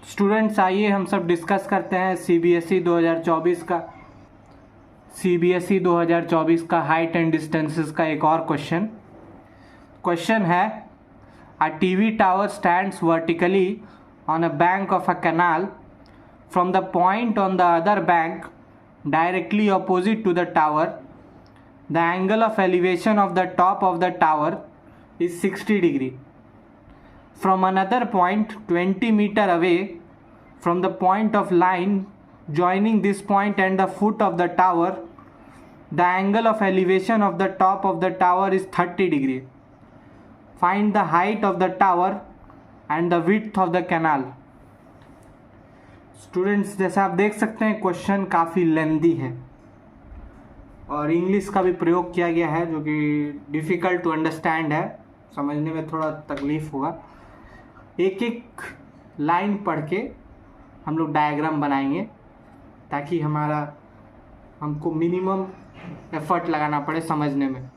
Students आइए हम सब डिस्कस करते हैं सीबीएसई 2024 का हाइट एंड डिस्टेंसेस का एक और क्वेश्चन है a TV tower stands vertically on a bank of a canal from the point on the other bank directly opposite to the tower. The angle of elevation of the top of the tower is 60 degree. From another point 20 meter away from the point of line joining this point and the foot of the tower, the angle of elevation of the top of the tower is 30 degree. Find the height of the tower and the width of the canal. Students जैसे आप देख सकते हैं question काफ़ी लेंदी है और English का भी प्रयोग किया गया है जो कि डिफ़िकल्ट टू अंडरस्टैंड है, समझने में थोड़ा तकलीफ़ होगा। एक एक लाइन पढ़ के हम लोग डायग्राम बनाएंगे ताकि हमको मिनिमम एफर्ट लगाना पड़े समझने में।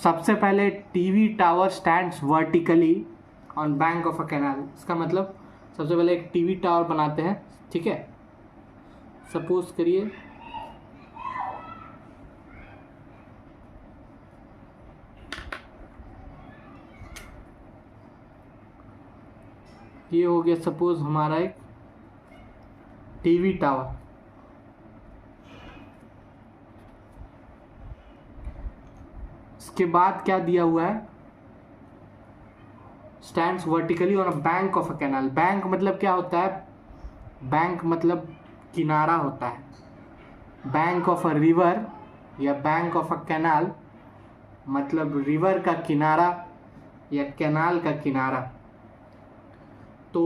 सबसे पहले TV tower stands vertically on bank of a canal, इसका मतलब सबसे पहले एक टीवी टावर बनाते हैं, ठीक है। सपोज करिए ये हो गया सपोज हमारा एक टीवी टावर। इसके बाद क्या दिया हुआ है, stands vertically on a bank of a canal. Bank मतलब क्या होता है, बैंक मतलब किनारा होता है। बैंक ऑफ अ रिवर या बैंक ऑफ अ कैनाल मतलब रिवर का किनारा या कैनाल का किनारा। तो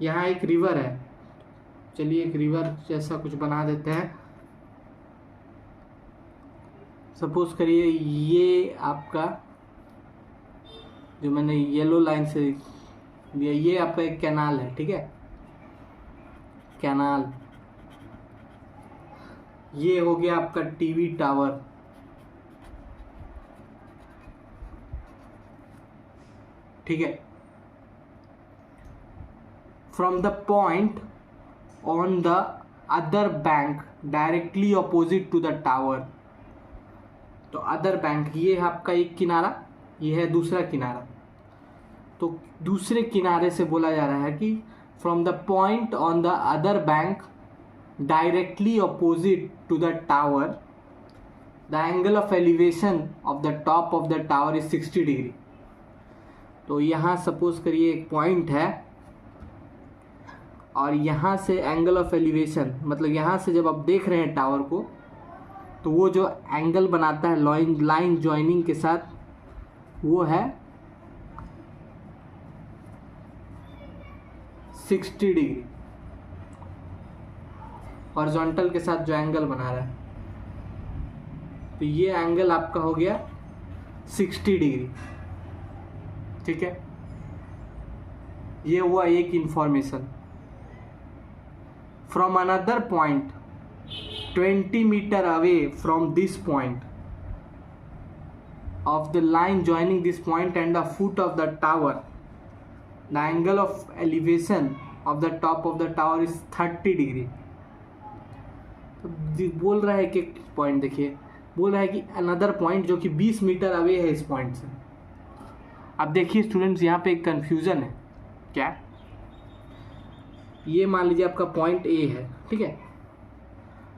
यहाँ एक रिवर है, चलिए एक रिवर जैसा कुछ बना देते हैं। सपोज करिए ये आपका जो मैंने येलो लाइन से दिया, ये आपका एक कैनाल है, ठीक है, कैनाल। ये हो गया आपका टीवी टावर, ठीक है। From the point on the other bank directly opposite to the tower, तो अदर बैंक ये है आपका एक किनारा, ये है दूसरा किनारा। तो दूसरे किनारे से बोला जा रहा है कि from the point on the other bank directly opposite to the tower the angle of elevation of the top of the tower is 60 degree. तो यहाँ सपोज करिए एक पॉइंट है और यहाँ से एंगल ऑफ एलिवेशन मतलब यहाँ से जब आप देख रहे हैं टावर को तो वो जो एंगल बनाता है लाइन ज्वाइनिंग के साथ वो है 60 डिग्री। हॉरिजॉन्टल के साथ जो एंगल बना रहा है तो ये एंगल आपका हो गया 60 डिग्री, ठीक है। ये हुआ एक information. From another point 20 metre away from this point of the line joining this point and the foot of the tower, the angle of elevation of the top of the tower is 30 degree. तो बोल रहा है कि point देखिए, बोल रहा है कि अनदर पॉइंट जो कि 20 मीटर अवे है इस पॉइंट से। अब देखिए स्टूडेंट्स यहाँ पे एक कंफ्यूजन है, क्या ये मान लीजिए आपका पॉइंट ए है, ठीक है।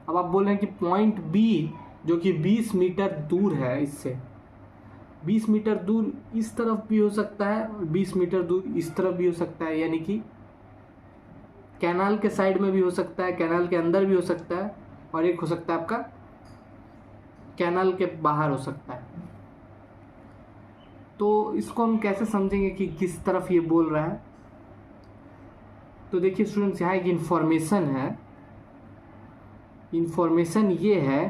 अब आप बोल रहे हैं कि पॉइंट बी जो कि 20 मीटर दूर है, इससे 20 मीटर दूर इस तरफ भी हो सकता है और 20 मीटर दूर इस तरफ भी हो सकता है, यानी कि कैनाल के साइड में भी हो सकता है, कैनाल के अंदर भी हो सकता है और एक हो सकता है आपका कैनाल के बाहर हो सकता है। तो इसको हम कैसे समझेंगे कि किस तरफ ये बोल रहा है। तो देखिए स्टूडेंट्स यहाँ एक इन्फॉर्मेशन है। इन्फॉर्मेशन ये है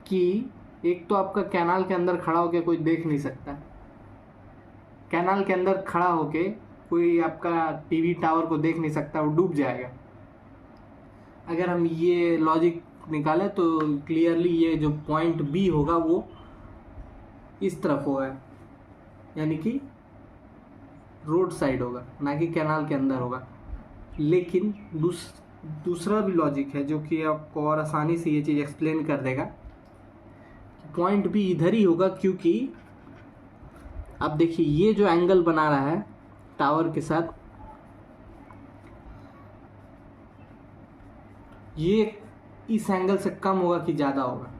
कि एक तो आपका कैनाल के अंदर खड़ा होके कोई देख नहीं सकता, कैनाल के अंदर खड़ा होके कोई आपका टीवी टावर को देख नहीं सकता, वो डूब जाएगा। अगर हम ये लॉजिक निकालें तो क्लियरली ये जो पॉइंट बी होगा वो इस तरफ होगा, यानी कि रोड साइड होगा, ना कि कैनाल के अंदर होगा। लेकिन दूसरा भी लॉजिक है जो कि आपको और आसानी से ये चीज़ एक्सप्लेन कर देगा। पॉइंट भी इधर ही होगा, क्योंकि अब देखिए ये जो एंगल बना रहा है टावर के साथ, ये इस एंगल से कम होगा कि ज़्यादा होगा?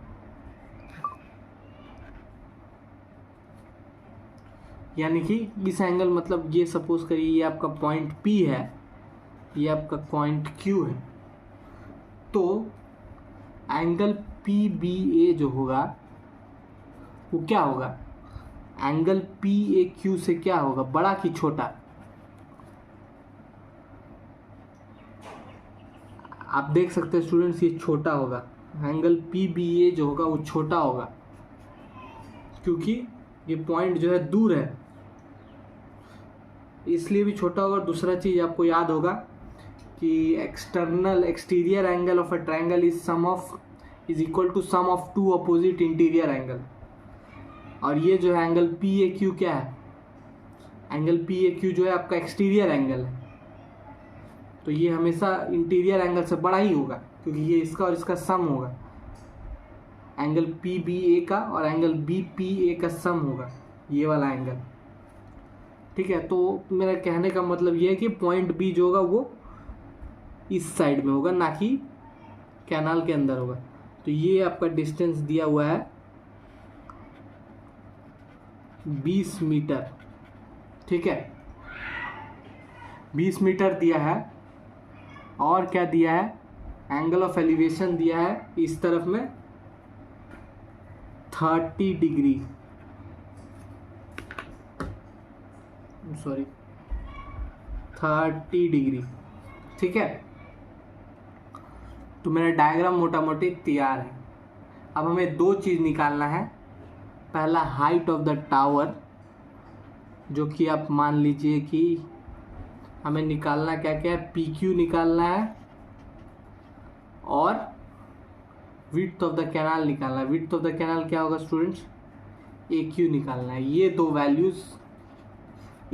यानी कि इस एंगल, मतलब ये सपोज करिए ये आपका पॉइंट P है, ये आपका पॉइंट Q है, तो एंगल PBA जो होगा वो क्या होगा? एंगल PAQ से क्या होगा, बड़ा कि छोटा? आप देख सकते हैं स्टूडेंट्स, ये छोटा होगा। एंगल PBA जो होगा वो छोटा होगा, क्योंकि ये पॉइंट जो है दूर है, इसलिए भी छोटा होगा। दूसरा चीज़ आपको याद होगा कि exterior angle of a triangle is equal to sum of two opposite interior angle. और ये जो है एंगल PAQ क्या है? एंगल PAQ जो है आपका एक्सटीरियर एंगल है, तो ये हमेशा इंटीरियर एंगल से बड़ा ही होगा, क्योंकि ये इसका और इसका सम होगा। एंगल PBA का और एंगल BPA का सम होगा, ये वाला एंगल। ठीक है, तो मेरा कहने का मतलब ये है कि पॉइंट B जो होगा वो इस साइड में होगा, ना कि कैनाल के अंदर होगा। तो ये आपका डिस्टेंस दिया हुआ है 20 मीटर। ठीक है, 20 मीटर दिया है। और क्या दिया है? एंगल ऑफ एलिवेशन दिया है इस तरफ में 30 डिग्री, सॉरी 30 डिग्री। ठीक है, तो मेरा डायग्राम मोटा मोटी तैयार है। अब हमें दो चीज़ निकालना है। पहला हाइट ऑफ द टावर, जो कि आप मान लीजिए कि हमें निकालना क्या क्या है, PQ निकालना है और विड्थ ऑफ द कैनाल निकालना है। विड्थ ऑफ द कैनाल क्या होगा स्टूडेंट्स? AQ निकालना है। ये दो वैल्यूज़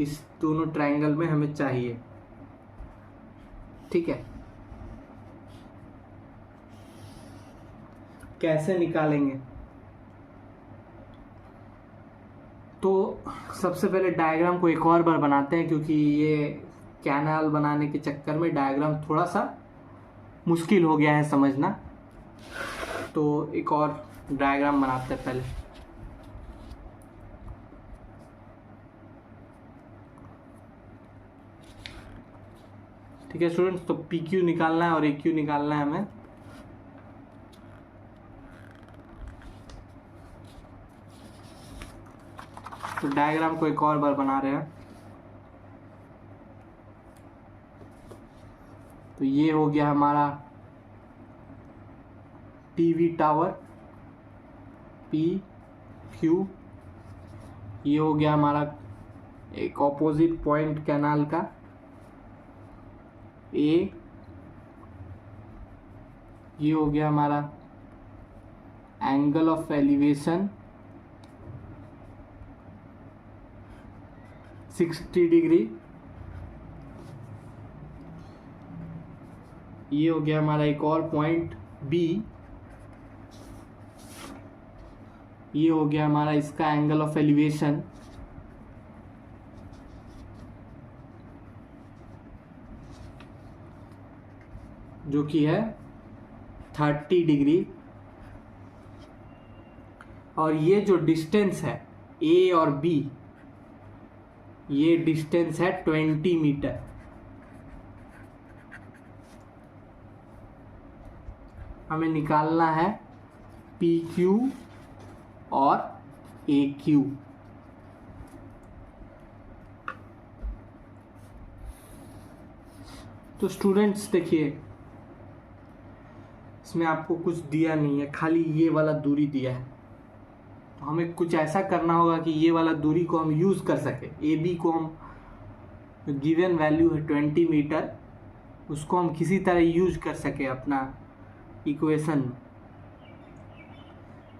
इस दोनों ट्रायंगल में हमें चाहिए। ठीक है, कैसे निकालेंगे? तो सबसे पहले डायग्राम को एक और बार बनाते हैं, क्योंकि ये कैनाल बनाने के चक्कर में डायग्राम थोड़ा सा मुश्किल हो गया है समझना। तो एक और डायग्राम बनाते हैं पहले। ठीक है स्टूडेंट्स, तो PQ निकालना है और AQ निकालना है हमें। तो डायग्राम को एक और बार बना रहे हैं। तो ये हो गया हमारा टीवी टावर PQ। ये हो गया हमारा एक ऑपोजिट पॉइंट कैनाल का A। ये हो गया हमारा एंगल ऑफ एलिवेशन 60 डिग्री। ये हो गया हमारा एक और पॉइंट B। ये हो गया हमारा इसका एंगल ऑफ एलिवेशन जो कि है 30 डिग्री। और ये जो डिस्टेंस है A और B, ये डिस्टेंस है 20 मीटर। हमें निकालना है PQ और AQ। तो स्टूडेंट्स देखिए, इसमें आपको कुछ दिया नहीं है, खाली ये वाला दूरी दिया है। तो हमें कुछ ऐसा करना होगा कि ये वाला दूरी को हम यूज़ कर सके। AB को हम, गिवन वैल्यू है 20 मीटर, उसको हम किसी तरह यूज कर सके अपना इक्वेशन में।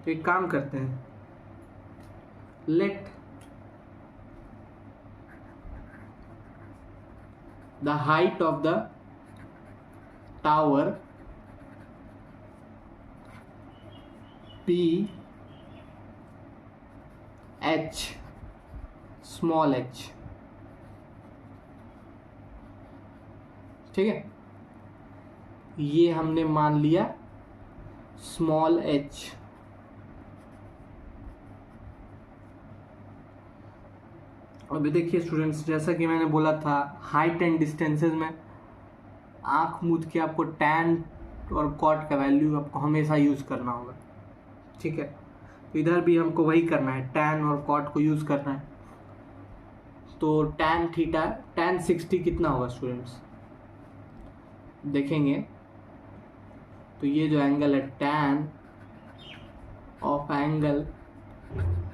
तो एक काम करते हैं, let the height of the tower P H small H. ठीक है, ये हमने मान लिया स्मॉल एच। अभी देखिए स्टूडेंट्स, जैसा कि मैंने बोला था, हाइट एंड डिस्टेंसेस में आंख मूंद के आपको टैन और कॉट का वैल्यू आपको हमेशा यूज करना होगा। ठीक है, तो इधर भी हमको वही करना है, टैन और कॉट को यूज करना है। तो टैन थीटा, टैन 60 कितना होगा स्टूडेंट्स, देखेंगे तो ये जो एंगल है tan of angle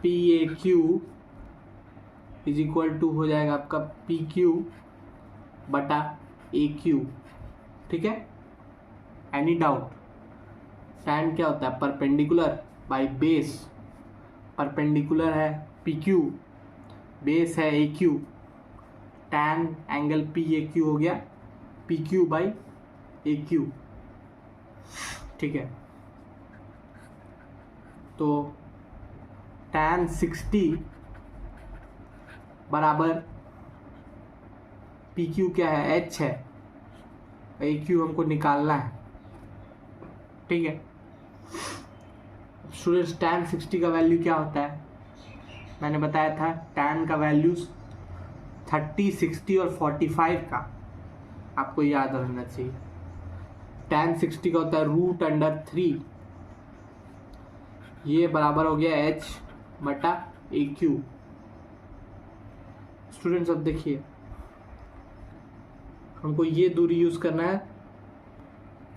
P A Q is equal to हो जाएगा आपका पी क्यू बटा ए क्यू। ठीक है, एनी डाउट? टैन क्या होता है, परपेंडिकुलर बाय बेस। परपेंडिकुलर है पी क्यू, बेस है A Q, tan angle P A Q हो गया P Q by A Q. ठीक है, तो टैन 60 बराबर पी क्यू क्या है, एच है, ए क्यू हमको निकालना है। ठीक है स्टूडेंट्स, टैन 60 का वैल्यू क्या होता है, मैंने बताया था टैन का वैल्यूज 30, 60 और 45 का आपको याद रहना चाहिए। टैन 60 का होता है √3, ये बराबर हो गया एच बटा ए क्यू। स्टूडेंट्स अब देखिए, हमको ये दूरी यूज करना है,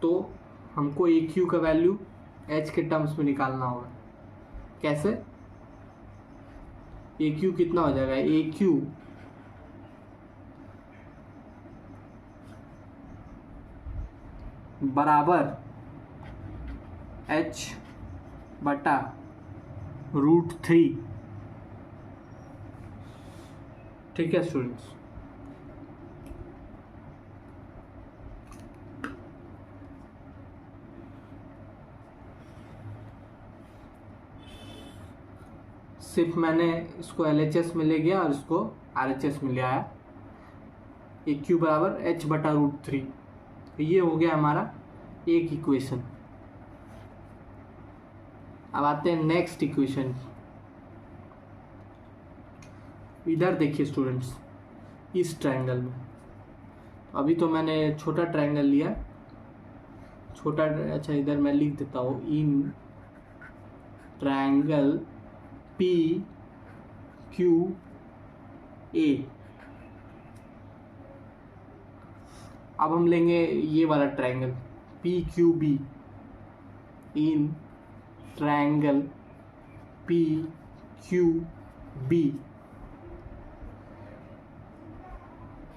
तो हमको ए क्यू का वैल्यू एच के टर्म्स में निकालना होगा। कैसे? ए क्यू कितना हो जाएगा, ए क्यू बराबर एच बटा √3। ठीक है स्टूडेंट्स, सिर्फ मैंने इसको LHS में ले गया और इसको RHS में ले आया। ए क्यू बराबर एच बटा √3, ये हो गया हमारा एक इक्वेशन। अब आते हैं नेक्स्ट इक्वेशन। इधर देखिए स्टूडेंट्स, इस ट्रायंगल में, अभी तो मैंने छोटा ट्रायंगल लिया, छोटा, अच्छा इधर मैं लिख देता हूँ, in triangle P Q A. अब हम लेंगे ये वाला triangle P Q B. In triangle P Q B,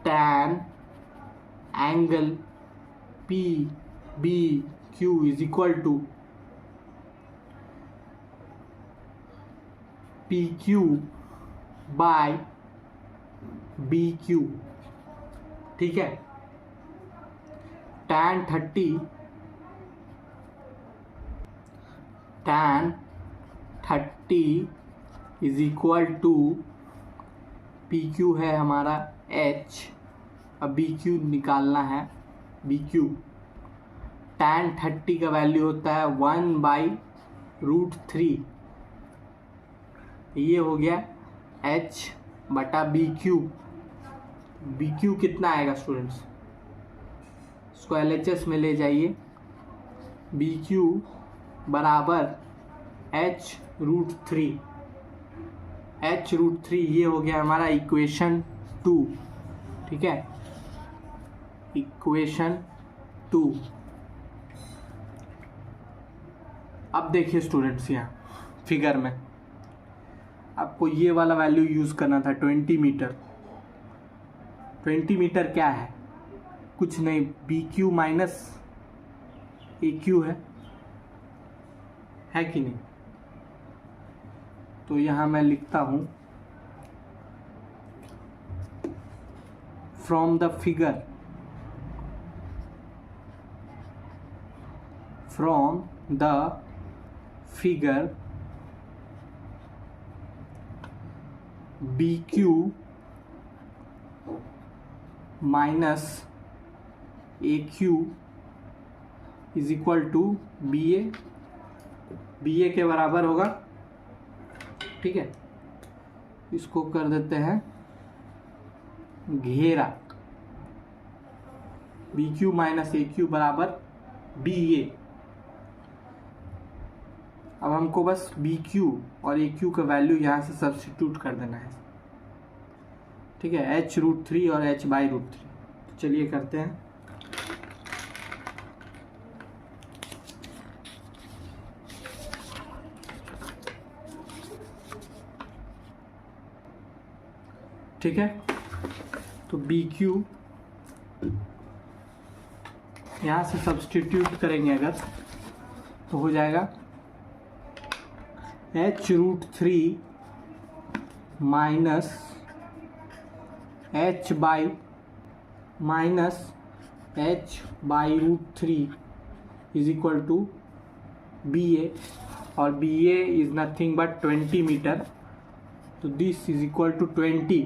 tan angle P B Q is equal to P Q by B Q. ठीक है, tan 30 is equal to P Q है हमारा H, अब बी क्यू निकालना है, B Q. Tan 30 का value होता है 1/√3, ये हो गया एच बटा बी क्यू। बी क्यू कितना आएगा स्टूडेंट्स, इसको LHS में ले जाइए, बी क्यू बराबर h√3, h√3, ये हो गया हमारा इक्वेशन 2। ठीक है, इक्वेशन 2। अब देखिए स्टूडेंट्स, यहाँ फिगर में आपको ये वाला वैल्यू यूज करना था, 20 मीटर। 20 मीटर क्या है, कुछ नहीं, बी क्यू माइनस ए क्यू है कि नहीं? तो यहाँ मैं लिखता हूँ from the figure BQ minus AQ is equal to BA के बराबर होगा। ठीक है, इसको कर देते हैं घेरा, BQ माइनस AQ बराबर BA। अब हमको बस BQ और AQ का वैल्यू यहाँ से सब्स्टिट्यूट कर देना है। ठीक है, h√3 और h/√3। तो चलिए करते हैं। ठीक है, तो BQ यहाँ से सब्स्टिट्यूट करेंगे अगर, तो हो जाएगा h√3 minus h/√3 is equal to BA, और BA इज नथिंग बट 20 मीटर, तो दिस इज इक्वल टू 20।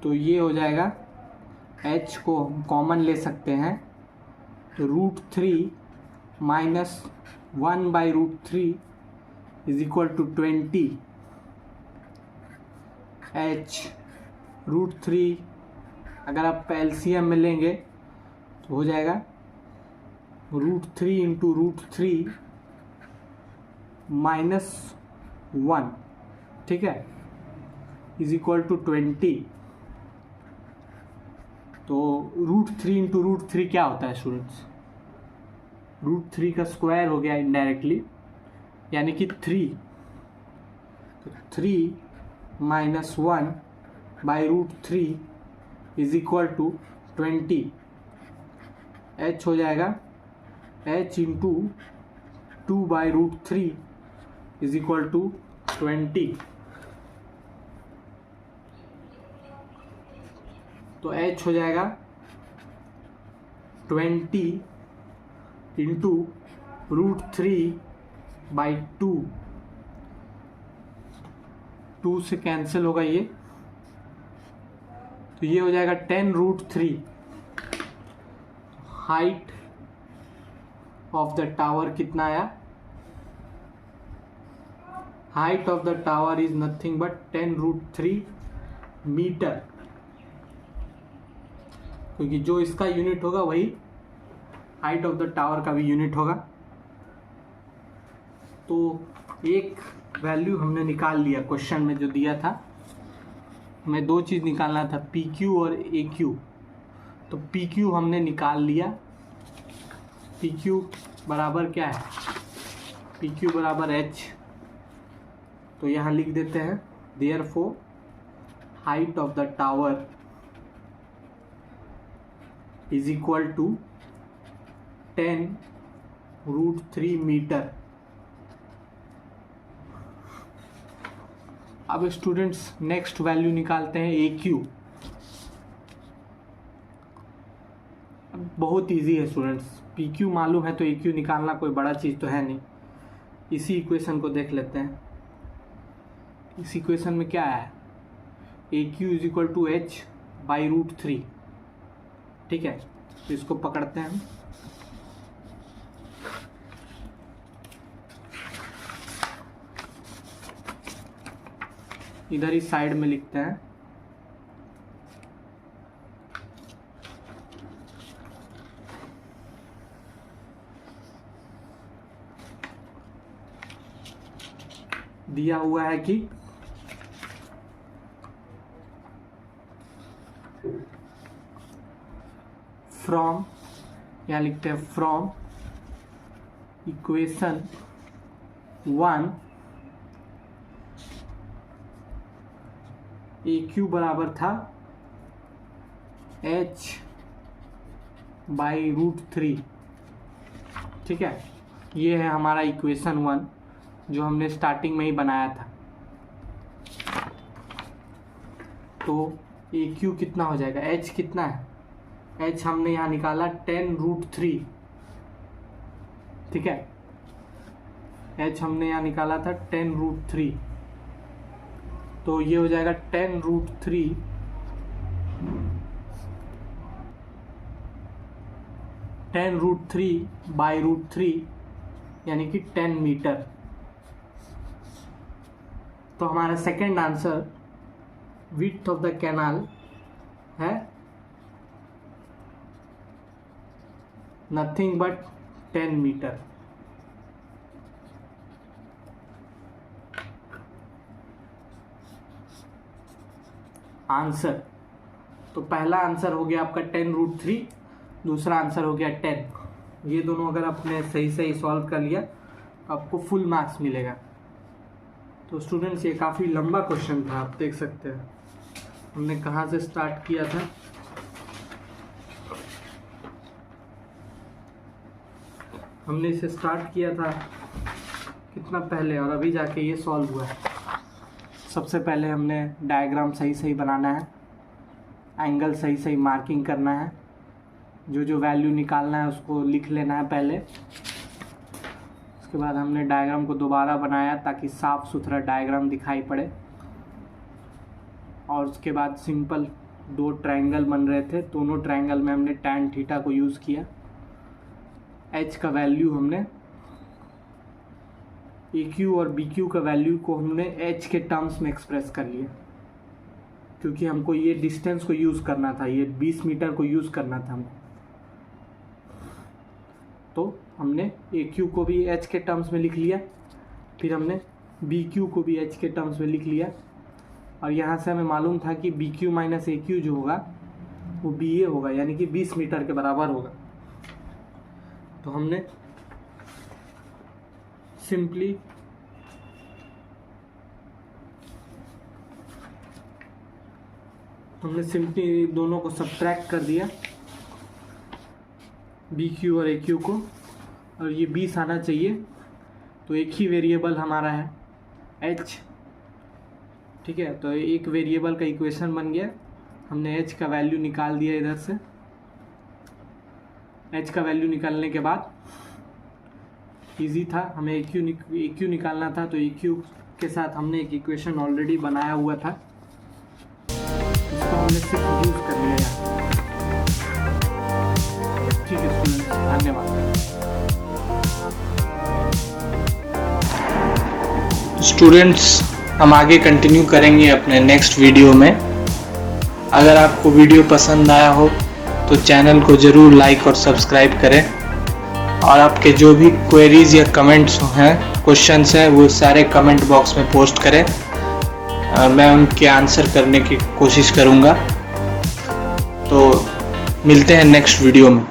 तो ये हो जाएगा, h को हम कॉमन ले सकते हैं, तो √3 minus 1/√3 is equal to 20। h√3 अगर आप एलसीएम में लेंगे तो हो जाएगा √3 इंटू √3 माइनस 1, ठीक है, इज इक्वल टू 20। तो √3 इंटू √3 क्या होता है स्टूडेंट्स? √3 का स्क्वायर हो गया इनडायरेक्टली, यानी कि 3। तो 3 minus 1/√3 is equal to 20। h हो जाएगा h into 2/√3 is equal to 20। तो h हो जाएगा 20 इंटू √3/2। 2 से कैंसिल होगा ये, तो ये हो जाएगा 10√3। हाइट ऑफ द टावर कितना आया? Height of the tower is nothing but 10√3 metre, क्योंकि जो इसका यूनिट होगा वही हाइट ऑफ द टावर का भी यूनिट होगा। तो एक वैल्यू हमने निकाल लिया क्वेश्चन में जो दिया था। हमें दो चीज़ निकालना था, PQ और AQ। तो PQ हमने निकाल लिया। PQ बराबर क्या है? PQ बराबर H। तो यहाँ लिख देते हैं, therefore height of the tower is equal to 10√3 metre. अब स्टूडेंट्स नेक्स्ट वैल्यू निकालते हैं AQ। बहुत इजी है स्टूडेंट्स, PQ मालूम है तो AQ निकालना कोई बड़ा चीज़ तो है नहीं। इसी इक्वेशन को देख लेते हैं। इस इक्वेशन में क्या है? AQ is equal to h/√3। ठीक है, तो इसको पकड़ते हैं हम। इधर ही साइड में लिखते हैं। दिया हुआ है कि फ्रॉम, यहाँ लिखते हैं फ्रॉम इक्वेशन 1 AQ बराबर था h/√3। ठीक है, ये है हमारा इक्वेशन 1 जो हमने स्टार्टिंग में ही बनाया था। तो ए क्यू कितना हो जाएगा, एच कितना है, एच हमने यहाँ निकाला 10√3, ठीक है, एच हमने यहाँ निकाला था 10√3, तो ये हो जाएगा 10√3 बाई √3 यानी कि 10 मीटर। तो हमारा second answer width of the canal है नथिंग बट 10 मीटर। आंसर, तो पहला आंसर हो गया आपका 10√3, दूसरा आंसर हो गया 10। ये दोनों अगर आपने सही सही सॉल्व कर लिया आपको फुल मार्क्स मिलेगा। तो स्टूडेंट्स ये काफ़ी लंबा क्वेश्चन था, आप देख सकते हैं हमने कहाँ से स्टार्ट किया था। हमने इसे स्टार्ट किया था कितना पहले और अभी जाके ये सॉल्व हुआ है। सबसे पहले हमने डायग्राम सही सही बनाना है, एंगल सही सही मार्किंग करना है, जो जो वैल्यू निकालना है उसको लिख लेना है पहले। उसके बाद हमने डायग्राम को दोबारा बनाया ताकि साफ़ सुथरा डायग्राम दिखाई पड़े। और उसके बाद सिंपल दो ट्रायंगल बन रहे थे, दोनों ट्रायंगल में हमने tan थीटा को यूज़ किया। h का वैल्यू हमने AQ और BQ का वैल्यू को हमने h के टर्म्स में एक्सप्रेस कर लिया, क्योंकि हमको ये डिस्टेंस को यूज़ करना था, ये 20 मीटर को यूज़ करना था हमको। तो हमने AQ को भी h के टर्म्स में लिख लिया, फिर हमने BQ को भी h के टर्म्स में लिख लिया। और यहाँ से हमें मालूम था कि BQ माइनस AQ जो होगा वो BA होगा, यानी कि 20 मीटर के बराबर होगा। तो हमने सिंपली दोनों को सब्ट्रैक्ट कर दिया, BQ और AQ को, और ये 20 आना चाहिए। तो एक ही वेरिएबल हमारा है h, ठीक है। तो एक वेरिएबल का इक्वेशन बन गया, हमने h का वैल्यू निकाल दिया इधर से। h का वैल्यू निकालने के बाद इजी था, हमें AQ निकालना था, तो AQ के साथ हमने एक इक्वेशन ऑलरेडी बनाया हुआ था, इसको हमने सिर्फ यूज कर लिया। ठीक है स्टूडेंट्स, धन्यवाद। स्टूडेंट्स, हम आगे कंटिन्यू करेंगे अपने नेक्स्ट वीडियो में। अगर आपको वीडियो पसंद आया हो तो चैनल को ज़रूर लाइक और सब्सक्राइब करें, और आपके जो भी क्वेरीज या कमेंट्स हैं, क्वेश्चंस हैं, वो सारे कमेंट बॉक्स में पोस्ट करें, मैं उनके आंसर करने की कोशिश करूँगा। तो मिलते हैं नेक्स्ट वीडियो में।